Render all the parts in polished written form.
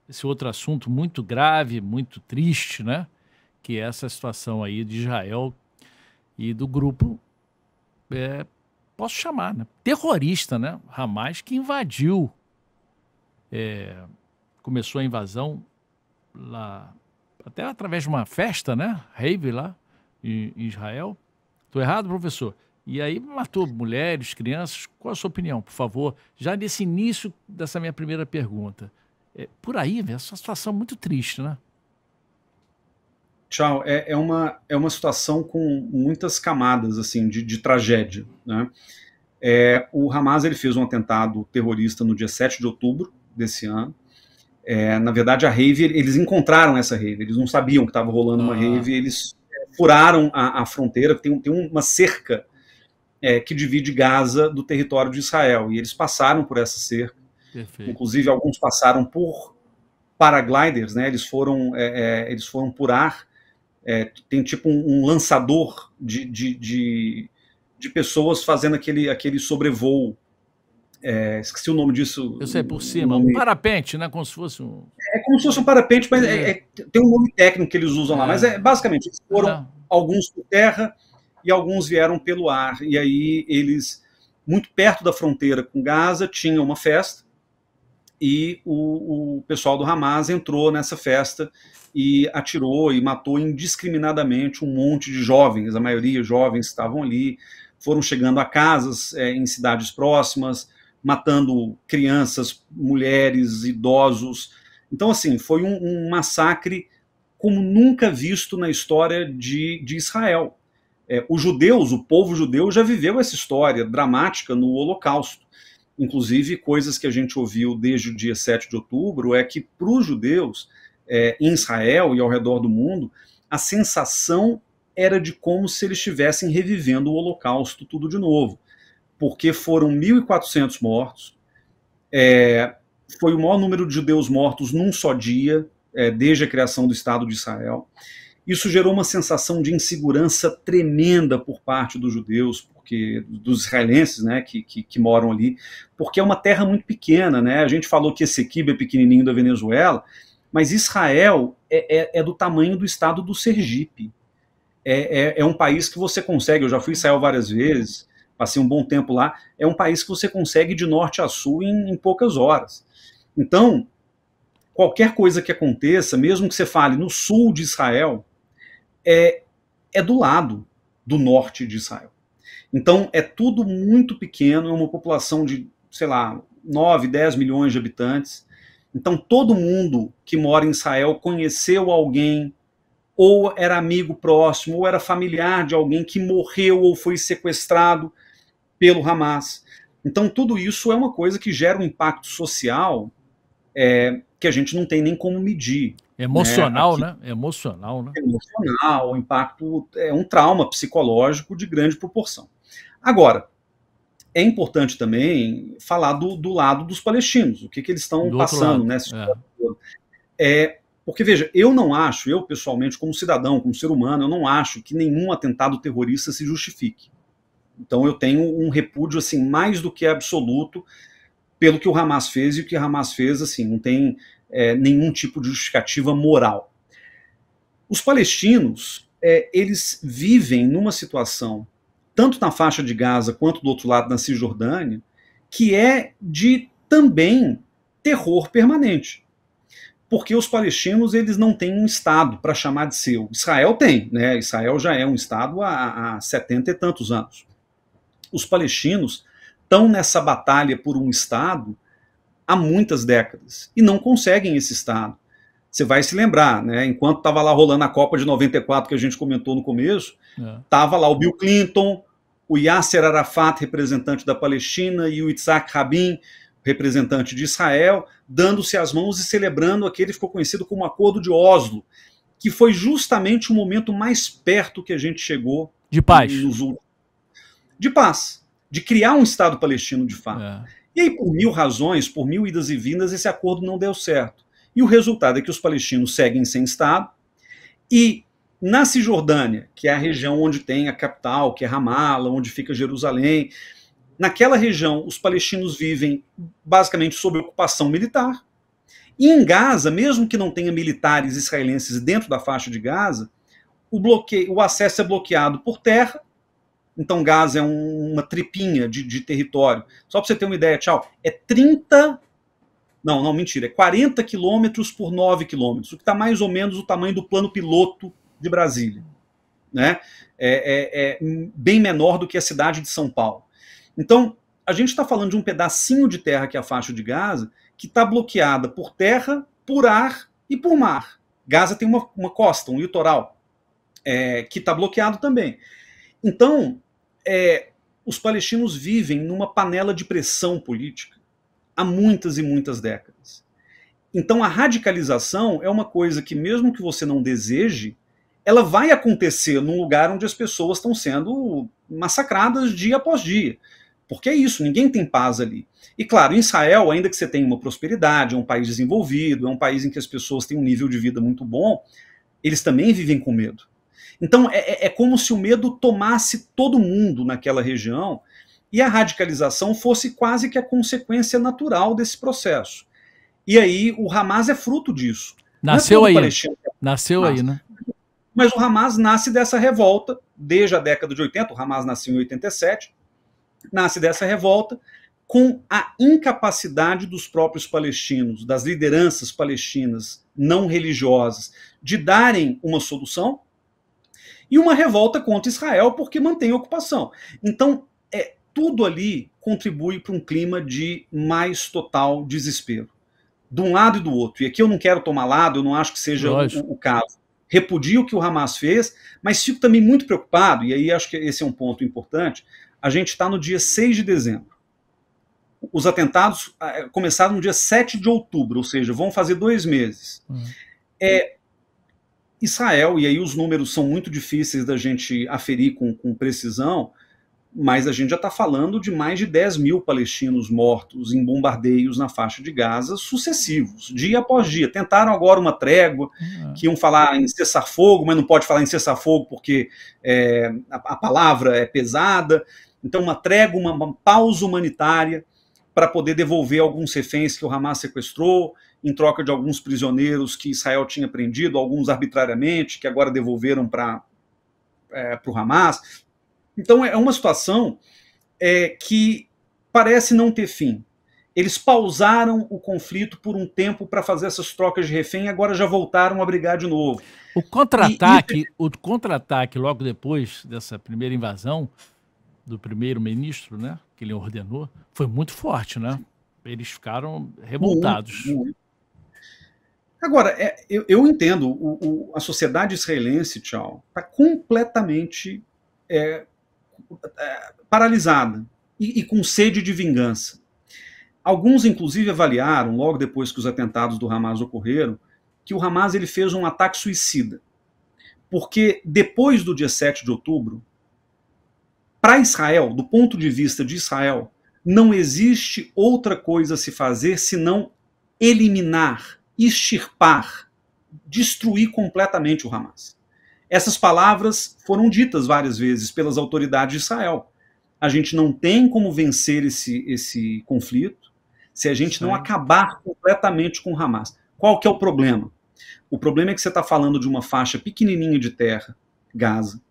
esse outro assunto muito grave, muito triste, né? Que é essa situação aí de Israel e do grupo, é, posso chamar, né? Terrorista, né? Hamas, que invadiu, começou a invasão lá, até através de uma festa, né? Rave lá em Israel. Estou errado, professor? E aí matou mulheres, crianças. Qual a sua opinião, por favor? Já nesse início dessa minha primeira pergunta. Por aí, velho, essa situação é muito triste, né? Tchau, é uma situação com muitas camadas assim de tragédia. Né? O Hamas ele fez um atentado terrorista no dia 7 de outubro desse ano. Na verdade, a rave, eles encontraram essa rave, eles não sabiam que estava rolando uma Ah, rave, eles furaram a fronteira, tem uma cerca que divide Gaza do território de Israel, e eles passaram por essa cerca, perfeito. inclusive alguns passaram por paragliders, né? Eles foram por ar. Tem tipo um lançador de pessoas fazendo aquele sobrevoo. Esqueci o nome disso. Eu sei, por O cima. Um nome, parapente, né? Como se fosse um. é como se fosse um parapente, mas É, tem um nome técnico que eles usam lá. Mas é, basicamente, eles foram é, alguns por terra e alguns vieram pelo ar. E aí eles, muito perto da fronteira com Gaza, tinha uma festa e o pessoal do Hamas entrou nessa festa e atirou e matou indiscriminadamente um monte de jovens, a maioria jovens estavam ali, foram chegando a casas em cidades próximas, matando crianças, mulheres, idosos. Então, assim, foi um massacre como nunca visto na história de Israel. Os judeus, o povo judeu, já viveu essa história dramática no Holocausto. Inclusive, coisas que a gente ouviu desde o dia 7 de outubro é que, para os judeus, em Israel e ao redor do mundo, a sensação era de como se eles estivessem revivendo o Holocausto tudo de novo, porque foram 1.400 mortos, foi o maior número de judeus mortos num só dia, desde a criação do Estado de Israel. Isso gerou uma sensação de insegurança tremenda por parte dos judeus, porque dos israelenses, né, que moram ali, porque é uma terra muito pequena, né? A gente falou que Essequibo é pequenininho da Venezuela, mas Israel é do tamanho do estado do Sergipe. É um país que você consegue. Eu já fui a Israel várias vezes, passei um bom tempo lá. É um país que você consegue de norte a sul em poucas horas. Então, qualquer coisa que aconteça, mesmo que você fale no sul de Israel, é, é do lado do norte de Israel. Então é tudo muito pequeno, é uma população de, sei lá, 9, 10 milhões de habitantes. Então todo mundo que mora em Israel conheceu alguém, ou era amigo próximo, ou era familiar de alguém que morreu ou foi sequestrado pelo Hamas. Então tudo isso é uma coisa que gera um impacto social que a gente não tem nem como medir. Né? emocional, Aqui né? Emocional, né? emocional, o impacto é um trauma psicológico de grande proporção. Agora, é importante também falar do lado dos palestinos, o que eles estão Do outro passando lado. nessa É. história toda. Porque, veja, eu não acho, eu pessoalmente, como cidadão, como ser humano, eu não acho que nenhum atentado terrorista se justifique. Então eu tenho um repúdio assim mais do que absoluto pelo que o Hamas fez, e o que o Hamas fez assim não tem nenhum tipo de justificativa moral. Os palestinos, eles vivem numa situação, tanto na faixa de Gaza quanto do outro lado na Cisjordânia, que é de também terror permanente. Porque os palestinos eles não têm um Estado para chamar de seu. Israel tem, né? Israel já é um Estado há 70 e tantos anos. Os palestinos estão nessa batalha por um Estado há muitas décadas e não conseguem esse Estado. Você vai se lembrar, né? Enquanto estava lá rolando a Copa de 94 que a gente comentou no começo, É. estava lá o Bill Clinton, o Yasser Arafat, representante da Palestina, e o Yitzhak Rabin, representante de Israel, dando-se as mãos e celebrando aquele que ficou conhecido como Acordo de Oslo, que foi justamente o momento mais perto que a gente chegou De paz. nos últimos de paz, de criar um Estado palestino de fato. É. E aí, por mil razões, por mil idas e vindas, esse acordo não deu certo. E o resultado é que os palestinos seguem sem Estado, e na Cisjordânia, que é a região onde tem a capital, que é Ramala, onde fica Jerusalém, naquela região os palestinos vivem basicamente sob ocupação militar, E em Gaza, mesmo que não tenha militares israelenses dentro da faixa de Gaza, o acesso é bloqueado por terra. Então Gaza é uma tripinha de território. Só para você ter uma ideia, tchau, é 30... Não, mentira, é 40 quilômetros por 9 quilômetros, o que está mais ou menos o tamanho do plano piloto de Brasília. Né? É bem menor do que a cidade de São Paulo. Então, a gente está falando de um pedacinho de terra, que é a faixa de Gaza, que está bloqueada por terra, por ar e por mar. Gaza tem uma costa, um litoral, que está bloqueado também. Então, os palestinos vivem numa panela de pressão política há muitas e muitas décadas. Então, a radicalização é uma coisa que, mesmo que você não deseje, ela vai acontecer num lugar onde as pessoas estão sendo massacradas dia após dia. Porque é isso, ninguém tem paz ali. E claro, em Israel, ainda que você tenha uma prosperidade, é um país desenvolvido, é um país em que as pessoas têm um nível de vida muito bom, eles também vivem com medo. Então é como se o medo tomasse todo mundo naquela região e a radicalização fosse quase que a consequência natural desse processo. E aí o Hamas é fruto disso. Nasceu aí. Nasceu aí, né? Mas o Hamas nasce dessa revolta desde a década de 80, o Hamas nasceu em 87, nasce dessa revolta com a incapacidade dos próprios palestinos, das lideranças palestinas não religiosas, de darem uma solução, e uma revolta contra Israel porque mantém a ocupação. Então, tudo ali contribui para um clima de mais total desespero, de um lado e do outro. E aqui eu não quero tomar lado, eu não acho que seja o caso. Repudio o que o Hamas fez, mas fico também muito preocupado, e aí acho que esse é um ponto importante. A gente está no dia 6 de dezembro. Os atentados começaram no dia 7 de outubro, ou seja, vão fazer 2 meses. Israel, e aí os números são muito difíceis da gente aferir com precisão, mas a gente já está falando de mais de 10 mil palestinos mortos em bombardeios na faixa de Gaza sucessivos, dia após dia. Tentaram agora uma trégua, que iam falar em cessar-fogo, mas não pode falar em cessar-fogo porque a palavra é pesada. Então, uma trégua, uma pausa humanitária para poder devolver alguns reféns que o Hamas sequestrou, em troca de alguns prisioneiros que Israel tinha prendido, alguns arbitrariamente, que agora devolveram para o Hamas. Então, é uma situação que parece não ter fim. Eles pausaram o conflito por um tempo para fazer essas trocas de refém e agora já voltaram a brigar de novo. O contra-ataque logo depois dessa primeira invasão do primeiro-ministro, né, que ele ordenou, foi muito forte, né? Eles ficaram revoltados. Muito. Agora, eu entendo, a sociedade israelense, tchau, está completamente paralisada e com sede de vingança. Alguns, inclusive, avaliaram, logo depois que os atentados do Hamas ocorreram, que o Hamas ele fez um ataque suicida. Porque depois do dia 7 de outubro, para Israel, do ponto de vista de Israel, não existe outra coisa a se fazer senão eliminar, extirpar, destruir completamente o Hamas. Essas palavras foram ditas várias vezes pelas autoridades de Israel. A gente não tem como vencer esse conflito se a gente não acabar completamente com o Hamas. Qual que é o problema? O problema é que você está falando de uma faixa pequenininha de terra, Gaza,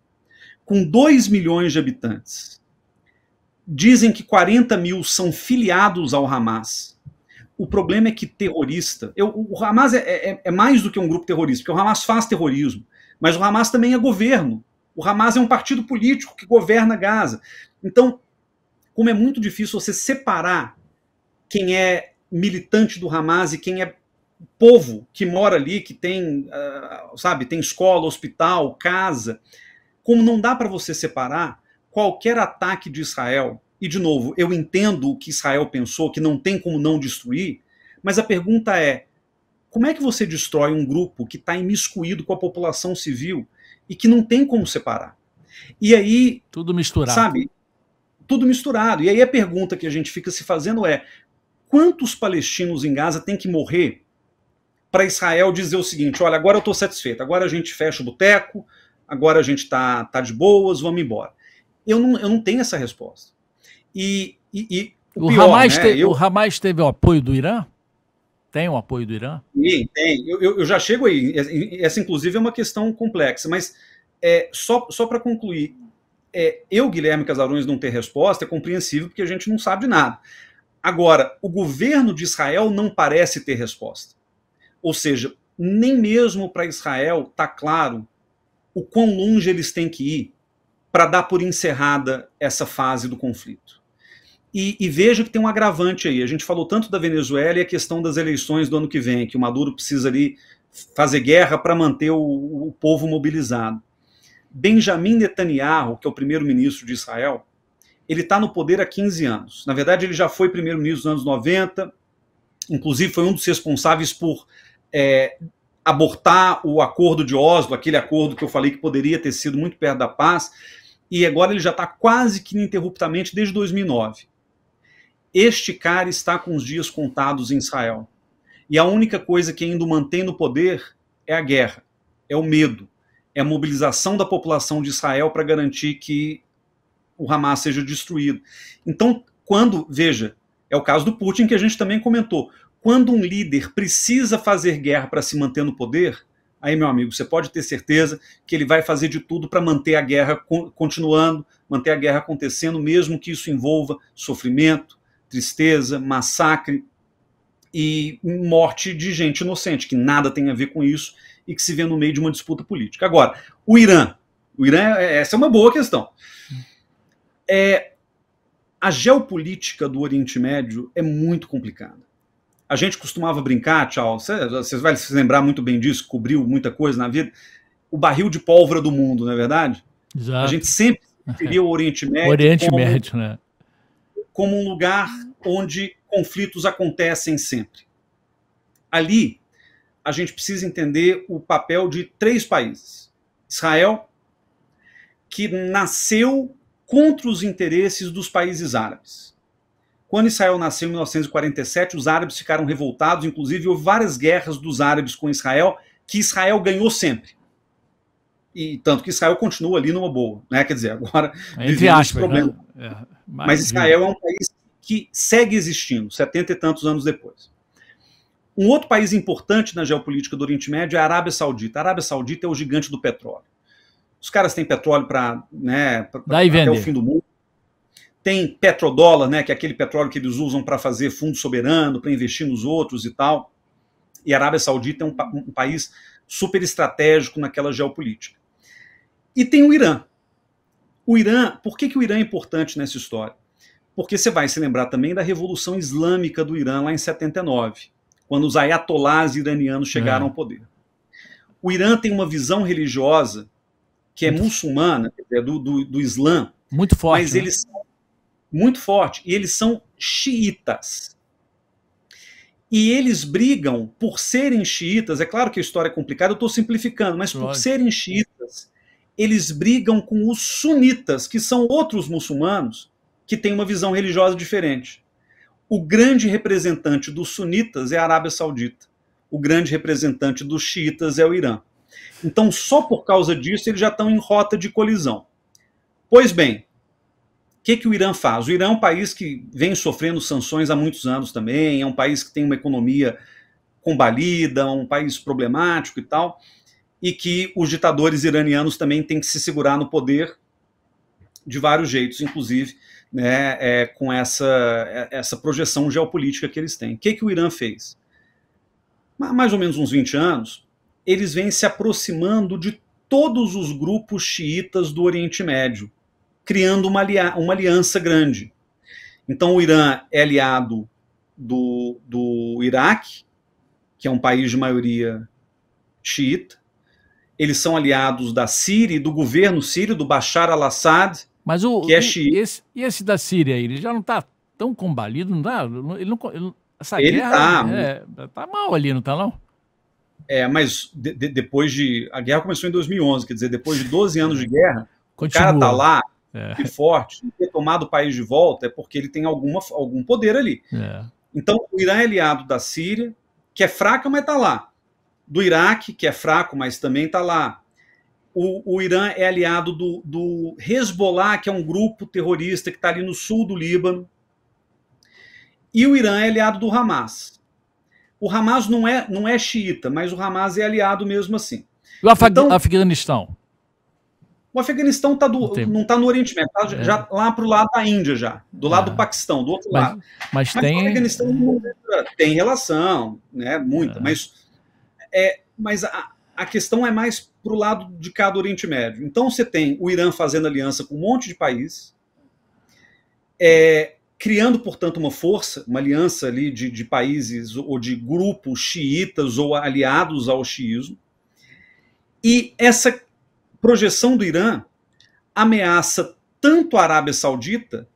com 2 milhões de habitantes. Dizem que 40 mil são filiados ao Hamas. O problema é que terrorista... o Hamas é mais do que um grupo terrorista, porque o Hamas faz terrorismo, mas o Hamas também é governo. O Hamas é um partido político que governa Gaza. Então, como é muito difícil você separar quem é militante do Hamas e quem é povo que mora ali, que tem, tem escola, hospital, casa, como não dá para você separar qualquer ataque de Israel, e de novo, eu entendo o que Israel pensou, que não tem como não destruir, mas a pergunta é, como é que você destrói um grupo que está imiscuído com a população civil e que não tem como separar? E aí... Tudo misturado. Sabe? Tudo misturado. E aí a pergunta que a gente fica se fazendo é, quantos palestinos em Gaza têm que morrer para Israel dizer o seguinte, olha, agora eu estou satisfeito, agora a gente fecha o boteco, agora a gente tá de boas, vamos embora. Eu não tenho essa resposta. E o pior, Hamas teve o apoio do Irã? tem o apoio do Irã? Sim, tem. Eu já chego aí. Essa, inclusive, é uma questão complexa, mas só para concluir, eu, Guilherme Casarões, não ter resposta é compreensível, porque a gente não sabe de nada. Agora, o governo de Israel não parece ter resposta. Ou seja, nem mesmo para Israel está claro o quão longe eles têm que ir para dar por encerrada essa fase do conflito. E veja que tem um agravante aí. A gente falou tanto da Venezuela e a questão das eleições do ano que vem, que o Maduro precisa ali fazer guerra para manter o povo mobilizado. Benjamin Netanyahu, que é o primeiro-ministro de Israel, ele está no poder há 15 anos. Na verdade, ele já foi primeiro-ministro nos anos 90, inclusive foi um dos responsáveis por abortar o acordo de Oslo, aquele acordo que eu falei que poderia ter sido muito perto da paz, e agora ele já está quase que ininterruptamente desde 2009. Este cara está com os dias contados em Israel. E a única coisa que ainda o mantém no poder é a guerra, é o medo, é a mobilização da população de Israel para garantir que o Hamas seja destruído. Então, veja, é o caso do Putin que a gente também comentou, quando um líder precisa fazer guerra para se manter no poder, aí, meu amigo, você pode ter certeza que ele vai fazer de tudo para manter a guerra continuando, manter a guerra acontecendo, mesmo que isso envolva sofrimento, tristeza, massacre e morte de gente inocente, que nada tem a ver com isso e que se vê no meio de uma disputa política. Agora, o Irã, essa é uma boa questão. A geopolítica do Oriente Médio é muito complicada. A gente costumava brincar, tchau, você vai se lembrar muito bem disso, cobriu muita coisa na vida, o barril de pólvora do mundo, não é verdade? Exato. A gente sempre preferia o Oriente Médio, né? Como um lugar onde conflitos acontecem sempre. Ali, a gente precisa entender o papel de 3 países. Israel, que nasceu contra os interesses dos países árabes. Quando Israel nasceu em 1947, os árabes ficaram revoltados, inclusive houve várias guerras dos árabes com Israel, que Israel ganhou sempre. E tanto que Israel continua ali numa boa, né? Quer dizer, agora entre aspas, problema. Né? Mas Israel é um país que segue existindo, 70 e tantos anos depois. Um outro país importante na geopolítica do Oriente Médio é a Arábia Saudita. A Arábia Saudita é o gigante do petróleo. Os caras têm petróleo para até o fim do mundo. Tem petrodólar, né, que é aquele petróleo que eles usam para fazer fundo soberano, para investir nos outros e tal. E a Arábia Saudita é um país super estratégico naquela geopolítica. E tem o Irã. O Irã, por que o Irã é importante nessa história? Porque você vai se lembrar também da Revolução Islâmica do Irã, lá em 79, quando os ayatolás iranianos chegaram ao poder. O Irã tem uma visão religiosa que é muçulmana, do Islã, muito forte, mas eles são muito forte, e eles são xiitas. E eles brigam por serem xiitas, é claro que a história é complicada, eu estou simplificando, mas por serem xiitas, eles brigam com os sunitas, que são outros muçulmanos, que têm uma visão religiosa diferente. O grande representante dos sunitas é a Arábia Saudita. O grande representante dos xiitas é o Irã. Então, só por causa disso, eles já estão em rota de colisão. Pois bem, o que o Irã faz? O Irã é um país que vem sofrendo sanções há muitos anos também, é um país que tem uma economia combalida, um país problemático e tal, e que os ditadores iranianos também têm que se segurar no poder de vários jeitos, inclusive, né, com essa projeção geopolítica que eles têm. O que o Irã fez? Há mais ou menos uns 20 anos, eles vêm se aproximando de todos os grupos xiitas do Oriente Médio, criando uma aliança grande. Então o Irã é aliado do Iraque, que é um país de maioria xiita. Eles são aliados da Síria, do governo sírio, do Bashar al-Assad, que é xiita. Esse da Síria aí, ele já não está tão combalido, não está? Essa ele guerra tá mal ali, não está não? Mas depois de... A guerra começou em 2011, quer dizer, depois de 12 anos de guerra, continua. O cara está lá, forte, e ter tomado o país de volta é porque ele tem algum poder ali. Então, o Irã é aliado da Síria, que é fraca, mas está lá. Do Iraque, que é fraco, mas também está lá. O Irã é aliado do Hezbollah, que é um grupo terrorista que está ali no sul do Líbano. E o Irã é aliado do Hamas. O Hamas não é xiita, mas o Hamas é aliado mesmo assim. E o Afeganistão? O Afeganistão não está no Oriente Médio, está já lá para o lado da Índia, já, do lado do Paquistão, do outro lado. Mas o Afeganistão tem relação, né, muita, mas a questão é mais para o lado de cá do Oriente Médio. Então você tem o Irã fazendo aliança com um monte de países, criando, portanto, uma força, uma aliança ali de países ou de grupos xiitas ou aliados ao xiismo. E essa projeção do Irã ameaça tanto a Arábia Saudita,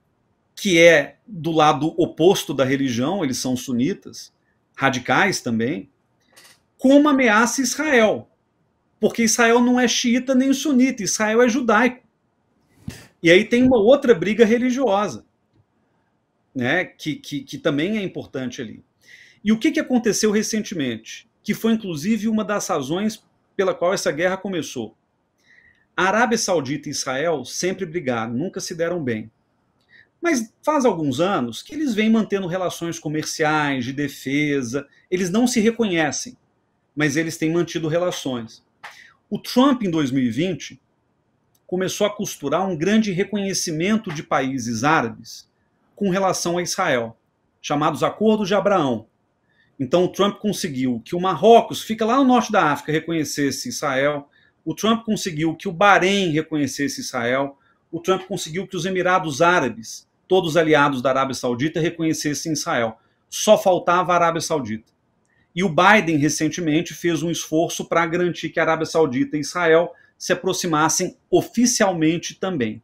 que é do lado oposto da religião, eles são sunitas, radicais também, como ameaça Israel. Porque Israel não é xiita nem sunita, Israel é judaico. E aí tem uma outra briga religiosa, né, que também é importante ali. E o que aconteceu recentemente? Que foi, inclusive, uma das razões pela qual essa guerra começou. A Arábia Saudita e Israel sempre brigaram, nunca se deram bem. Mas faz alguns anos que eles vêm mantendo relações comerciais, de defesa, eles não se reconhecem, mas eles têm mantido relações. O Trump, em 2020, começou a costurar um grande reconhecimento de países árabes com relação a Israel, chamados Acordos de Abraão. Então o Trump conseguiu que o Marrocos, fica lá no norte da África, reconhecesse Israel. O Trump conseguiu que o Bahrein reconhecesse Israel. O Trump conseguiu que os Emirados Árabes, todos aliados da Arábia Saudita, reconhecessem Israel. Só faltava a Arábia Saudita. E o Biden, recentemente, fez um esforço para garantir que a Arábia Saudita e Israel se aproximassem oficialmente também.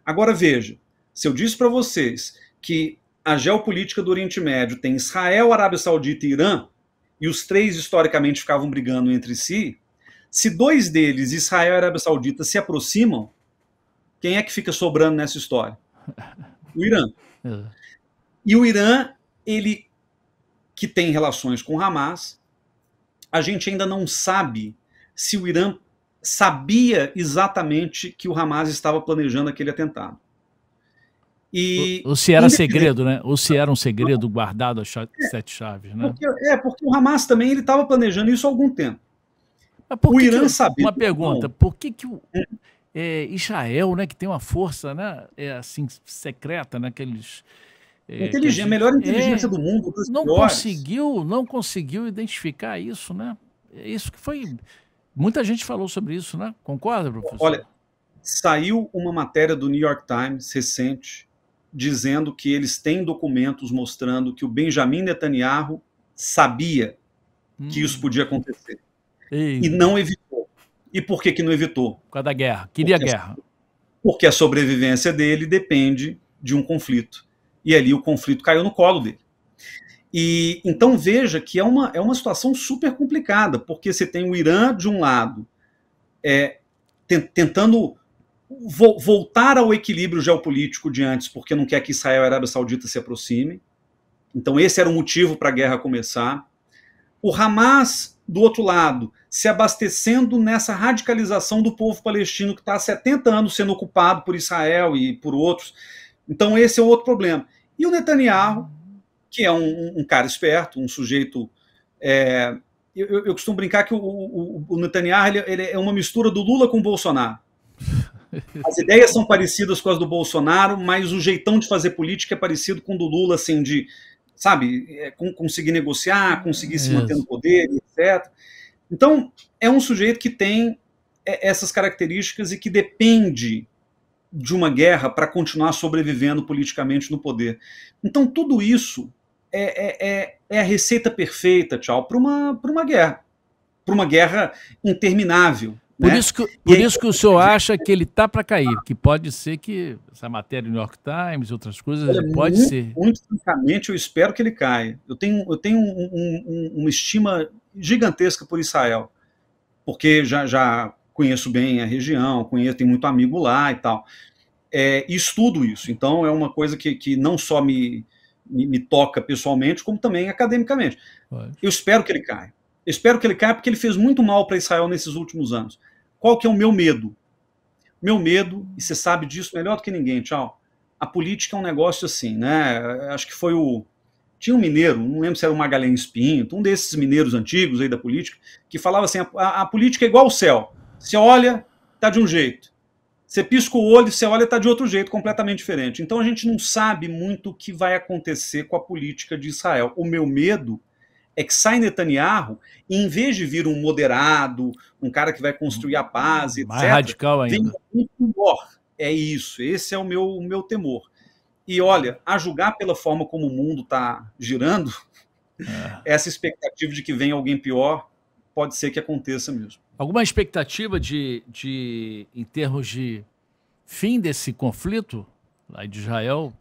Agora veja, se eu disse para vocês que a geopolítica do Oriente Médio tem Israel, Arábia Saudita e Irã, e os três historicamente ficavam brigando entre si, se dois deles, Israel e Arábia Saudita, se aproximam, quem é que fica sobrando nessa história? O Irã. E o Irã, ele que tem relações com Hamas, a gente ainda não sabe se o Irã sabia exatamente que o Hamas estava planejando aquele atentado. Ou se era segredo, né? Ou se era um segredo guardado às sete chaves, né? Porque o Hamas também estava planejando isso há algum tempo. O Irã sabia. Uma pergunta, por que Israel, né, que tem uma força, né, assim, secreta, né, a melhor inteligência do mundo, não conseguiu identificar isso, né? Isso que foi... Muita gente falou sobre isso, né? Concorda, professor? Olha, saiu uma matéria do New York Times recente dizendo que eles têm documentos mostrando que o Benjamin Netanyahu sabia que isso podia acontecer. E não evitou. E por que não evitou? Por causa da guerra. Queria guerra. Porque a sobrevivência dele depende de um conflito. E ali o conflito caiu no colo dele. E então veja que é uma situação super complicada, porque você tem o Irã de um lado tentando voltar ao equilíbrio geopolítico de antes, porque não quer que Israel e a Arábia Saudita se aproximem. Então esse era o motivo para a guerra começar. O Hamas, do outro lado, se abastecendo nessa radicalização do povo palestino que está há 70 anos sendo ocupado por Israel e por outros. Então esse é o outro problema. E o Netanyahu, que é um cara esperto, um sujeito... eu costumo brincar que o Netanyahu ele é uma mistura do Lula com o Bolsonaro. As ideias são parecidas com as do Bolsonaro, mas o jeitão de fazer política é parecido com o do Lula, assim, de, sabe, conseguir negociar, conseguir se manter no poder, etc. Então, é um sujeito que tem essas características e que depende de uma guerra para continuar sobrevivendo politicamente no poder. Então, tudo isso é a receita perfeita, para uma guerra. Para uma guerra interminável. Por isso que o senhor acha que ele está para cair, que pode ser que essa matéria do New York Times e outras coisas, pode ser. Muito francamente, eu espero que ele caia. Eu tenho uma estima gigantesca por Israel, porque já conheço bem a região, tenho muito amigo lá e tal. E estudo isso, então é uma coisa que não só me toca pessoalmente, como também academicamente. Eu espero que ele caia. Eu espero que ele caia porque ele fez muito mal para Israel nesses últimos anos. Qual que é o meu medo? Meu medo, e você sabe disso melhor do que ninguém, a política é um negócio assim, né? Acho que foi Tinha um mineiro, não lembro se era o Magalhães Pinto, um desses mineiros antigos aí da política, que falava assim, a política é igual ao céu. Você olha, tá de um jeito. Você pisca o olho, você olha, tá de outro jeito, completamente diferente. Então a gente não sabe muito o que vai acontecer com a política de Israel. O meu medo é que sai Netanyahu, e em vez de vir um moderado, um cara que vai construir a paz, etc., mais radical ainda. Vem um pior. É isso, esse é o meu temor. E olha, a julgar pela forma como o mundo está girando, essa expectativa de que venha alguém pior pode ser que aconteça mesmo. Alguma expectativa em termos de fim desse conflito lá de Israel,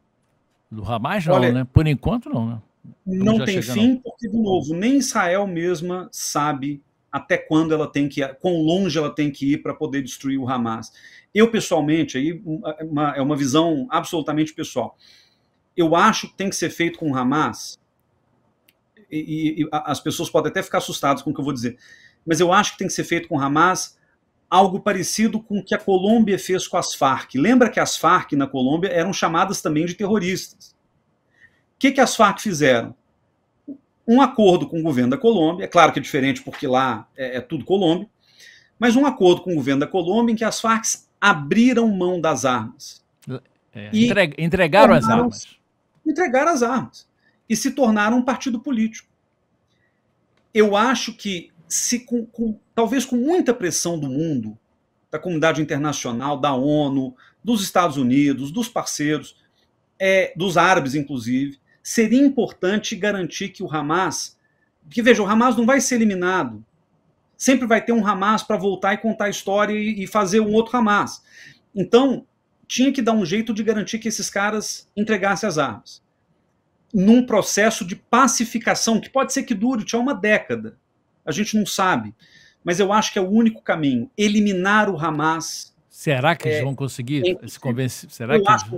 do Hamas? Não, Olha, né? Por enquanto, não, né? Não tem fim, porque, de novo, nem Israel mesma sabe até quando ela tem que ir, quão longe ela tem que ir para poder destruir o Hamas. Eu, pessoalmente, aí é uma visão absolutamente pessoal, eu acho que tem que ser feito com o Hamas, e as pessoas podem até ficar assustadas com o que eu vou dizer, mas eu acho que tem que ser feito com o Hamas algo parecido com o que a Colômbia fez com as Farc. Lembra que as Farc na Colômbia eram chamadas também de terroristas. O que as Farc fizeram? Um acordo com o governo da Colômbia, é claro que é diferente porque lá é tudo Colômbia, mas um acordo com o governo da Colômbia em que as Farc abriram mão das armas. Entregaram as armas. Entregaram as armas. E se tornaram um partido político. Eu acho que, talvez com muita pressão do mundo, da comunidade internacional, da ONU, dos Estados Unidos, dos parceiros, dos árabes, inclusive, seria importante garantir que o Hamas... Porque, veja, o Hamas não vai ser eliminado. Sempre vai ter um Hamas para voltar e contar a história e fazer um outro Hamas. Então, tinha que dar um jeito de garantir que esses caras entregassem as armas. Num processo de pacificação, que pode ser que dure até uma década. A gente não sabe. Mas eu acho que é o único caminho. Eliminar o Hamas. Será que eles vão conseguir se convencer? Será eu acho,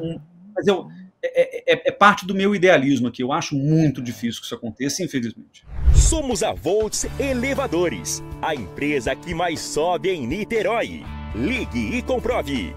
mas é parte do meu idealismo aqui. Eu acho muito difícil que isso aconteça, infelizmente. Somos a Volts Elevadores, a empresa que mais sobe em Niterói. Ligue e comprove.